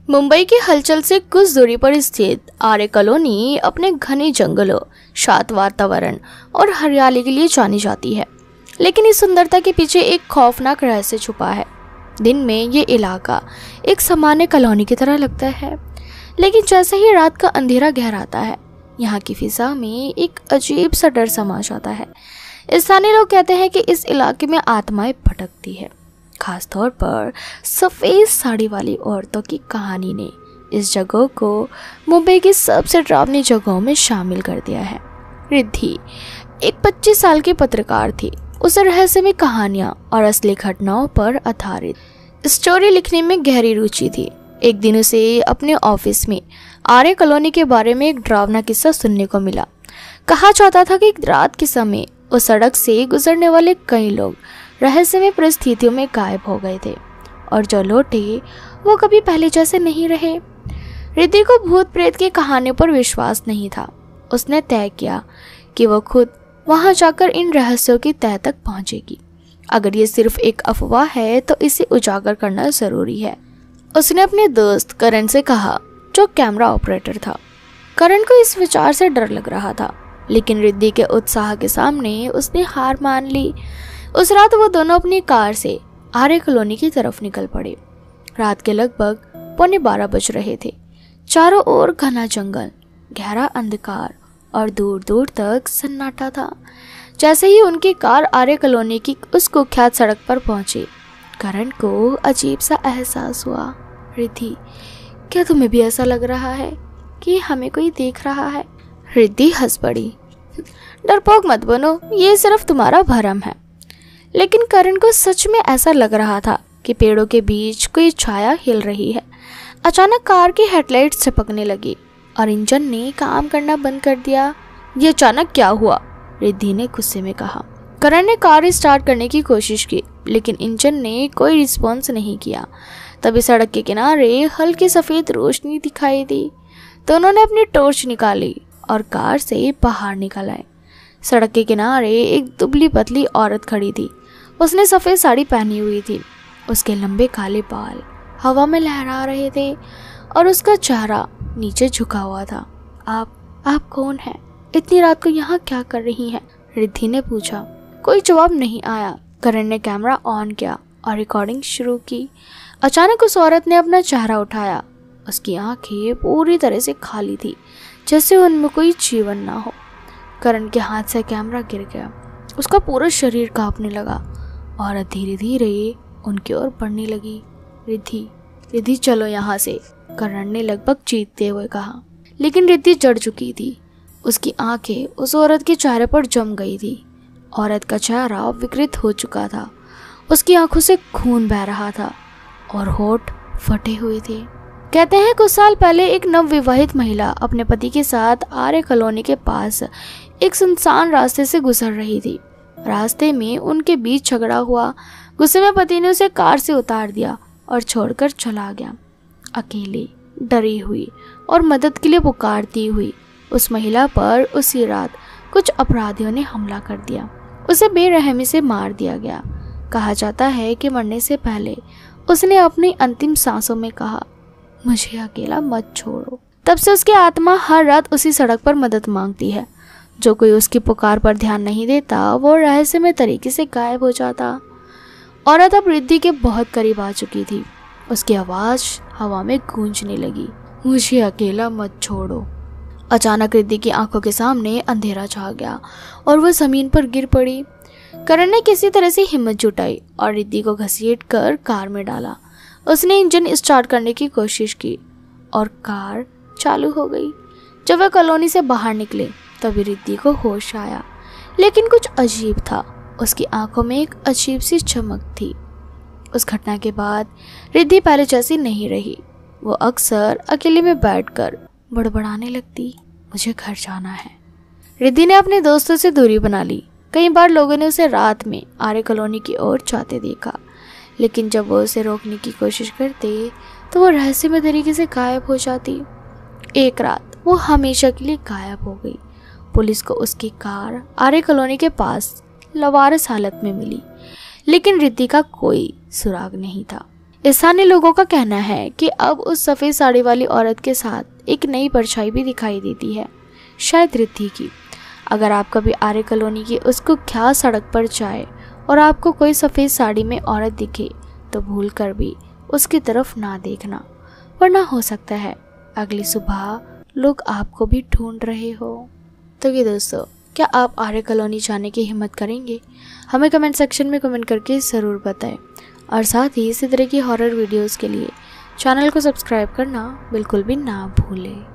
मुंबई की हलचल से कुछ दूरी पर स्थित आर्य कॉलोनी अपने घने जंगलों, शांत वातावरण और हरियाली के लिए जानी जाती है। लेकिन इस सुंदरता के पीछे एक खौफनाक रहस्य छुपा है। दिन में ये इलाका एक सामान्य कॉलोनी की तरह लगता है, लेकिन जैसे ही रात का अंधेरा गहराता है, यहाँ की फिजा में एक अजीब सा डर समा जाता है। स्थानीय लोग कहते हैं कि इस इलाके में आत्माएं भटकती है। खासतौर पर सफ़ेद साड़ी वाली औरतों की कहानी ने इस जगह को मुंबई की सबसे डरावनी जगहों में शामिल कर दिया है। रिद्धि एक 25 साल की पत्रकार थी। उसे रहस्यमय कहानियां और असली घटनाओं पर आधारित स्टोरी लिखने में गहरी रुचि थी। एक दिन उसे अपने ऑफिस में आर्य कॉलोनी के बारे में एक डरावना किस्सा सुनने को मिला। कहा जाता था कि रात के समय उस सड़क से गुजरने वाले कई लोग रहस्यमय परिस्थितियों में गायब हो गए थे, और जो लौटे वो कभी पहले जैसे नहीं रहे। रिद्धि को भूत प्रेत की कहानियों पर विश्वास नहीं था। उसने तय किया कि वो खुद वहां जाकर इन रहस्यों की तह तक पहुंचेगी। अगर ये सिर्फ एक अफवाह है तो इसे उजागर करना जरूरी है। उसने अपने दोस्त करण से कहा, जो कैमरा ऑपरेटर था। करण को इस विचार से डर लग रहा था, लेकिन रिद्धि के उत्साह के सामने उसने हार मान ली। उस रात वो दोनों अपनी कार से आर्य कॉलोनी की तरफ निकल पड़े। रात के लगभग 11:15 बज रहे थे। चारों ओर घना जंगल, गहरा अंधकार और दूर दूर तक सन्नाटा था। जैसे ही उनकी कार आर्य कॉलोनी की उस कुख्यात सड़क पर पहुंची, करण को अजीब सा एहसास हुआ। रिद्धि, क्या तुम्हें भी ऐसा लग रहा है कि हमें कोई देख रहा है? रिद्धि हंस पड़ी। डरपोक मत बनो, ये सिर्फ तुम्हारा भ्रम है। लेकिन करण को सच में ऐसा लग रहा था कि पेड़ों के बीच कोई छाया हिल रही है। अचानक कार की हेडलाइट्स झपकने लगी और इंजन ने काम करना बंद कर दिया। ये अचानक क्या हुआ? रिद्धि ने गुस्से में कहा। करण ने कार स्टार्ट करने की कोशिश की, लेकिन इंजन ने कोई रिस्पॉन्स नहीं किया। तभी सड़क के किनारे हल्की सफ़ेद रोशनी दिखाई दी। दोनों ने अपनी टॉर्च निकाली और कार से बाहर निकल आए। सड़क के किनारे एक दुबली पतली औरत खड़ी थी। उसने सफ़ेद साड़ी पहनी हुई थी। उसके लंबे काले बाल हवा में लहरा रहे थे और उसका चेहरा नीचे झुका हुआ था। आप कौन हैं? इतनी रात को यहाँ क्या कर रही हैं? रिद्धि ने पूछा। कोई जवाब नहीं आया। करण ने कैमरा ऑन किया और रिकॉर्डिंग शुरू की। अचानक उस औरत ने अपना चेहरा उठाया। उसकी आंखें पूरी तरह से खाली थी, जैसे उनमें कोई जीवन ना हो। करण के हाथ से कैमरा गिर गया। उसका पूरा शरीर कांपने लगा। औरत धीरे धीरे उनकी ओर बढ़ने लगी। रिद्धि चलो यहाँ से, करण ने लगभग चीखते हुए कहा। लेकिन रिद्धि जड़ चुकी थी। उसकी आंखें उस औरत के चेहरे पर जम गई थी। औरत का चेहरा विकृत हो चुका था। उसकी आंखों से खून बह रहा था और होठ फटे हुए थे। कहते हैं कुछ साल पहले एक नवविवाहित महिला अपने पति के साथ आर्य कॉलोनी के पास एक सुनसान रास्ते से गुजर रही थी। रास्ते में उनके बीच झगड़ा हुआ। गुस्से में पति ने उसे कार से उतार दिया और छोड़कर चला गया। अकेली, डरी हुई और मदद के लिए पुकारती हुई उस महिला पर उसी रात कुछ अपराधियों ने हमला कर दिया। उसे बेरहमी से मार दिया गया। कहा जाता है कि मरने से पहले उसने अपनी अंतिम सांसों में कहा, मुझे अकेला मत छोड़ो। तब से उसकी आत्मा हर रात उसी सड़क पर मदद मांगती है। जो कोई उसकी पुकार पर ध्यान नहीं देता वो रहस्यमय तरीके से गायब हो जाता। औरत अब रिद्धि के बहुत करीब आ चुकी थी। उसकी आवाज़ हवा में गूंजने लगी, मुझे अकेला मत छोड़ो। अचानक रिद्धि की आंखों के सामने अंधेरा छा गया और वह जमीन पर गिर पड़ी। करण ने किसी तरह से हिम्मत जुटाई और रिद्धि को घसीटकर कार में डाला। उसने इंजन स्टार्ट करने की कोशिश की और कार चालू हो गई। जब वह कॉलोनी से बाहर निकले तभी रिद्धि को होश आया, लेकिन कुछ अजीब था। उसकी आंखों में एक अजीब सी चमक थी। उस घटना के बाद रिद्धि पहले जैसी नहीं रही। वो अक्सर अकेले में बैठकर बड़बड़ाने लगती, मुझे घर जाना है। रिद्धि ने अपने दोस्तों से दूरी बना ली। कई बार लोगों ने उसे रात में आर्य कॉलोनी की ओर जाते देखा, लेकिन जब वो उसे रोकने की कोशिश करते तो वो रहस्यमय तरीके से गायब हो जाती। एक रात वो हमेशा के लिए गायब हो गई। पुलिस को उसकी कार आर्य कॉलोनी के पास लवारिस हालत में मिली, लेकिन रिद्धि का कोई सुराग नहीं था। स्थानीय लोगों का कहना है कि अब उस सफ़ेद साड़ी वाली औरत के साथ एक नई परछाई भी दिखाई देती है, शायद रिद्धि की। अगर आप कभी आर्य कॉलोनी की उस कुख्यात सड़क पर जाए और आपको कोई सफ़ेद साड़ी में औरत दिखे तो भूल कर भी उसकी तरफ ना देखना, वरना हो सकता है अगली सुबह लोग आपको भी ढूंढ रहे हो। तो ये दोस्तों, क्या आप आर्य कॉलोनी जाने की हिम्मत करेंगे? हमें कमेंट सेक्शन में कमेंट करके ज़रूर बताएं। और साथ ही इसी तरह की हॉरर वीडियोस के लिए चैनल को सब्सक्राइब करना बिल्कुल भी ना भूलें।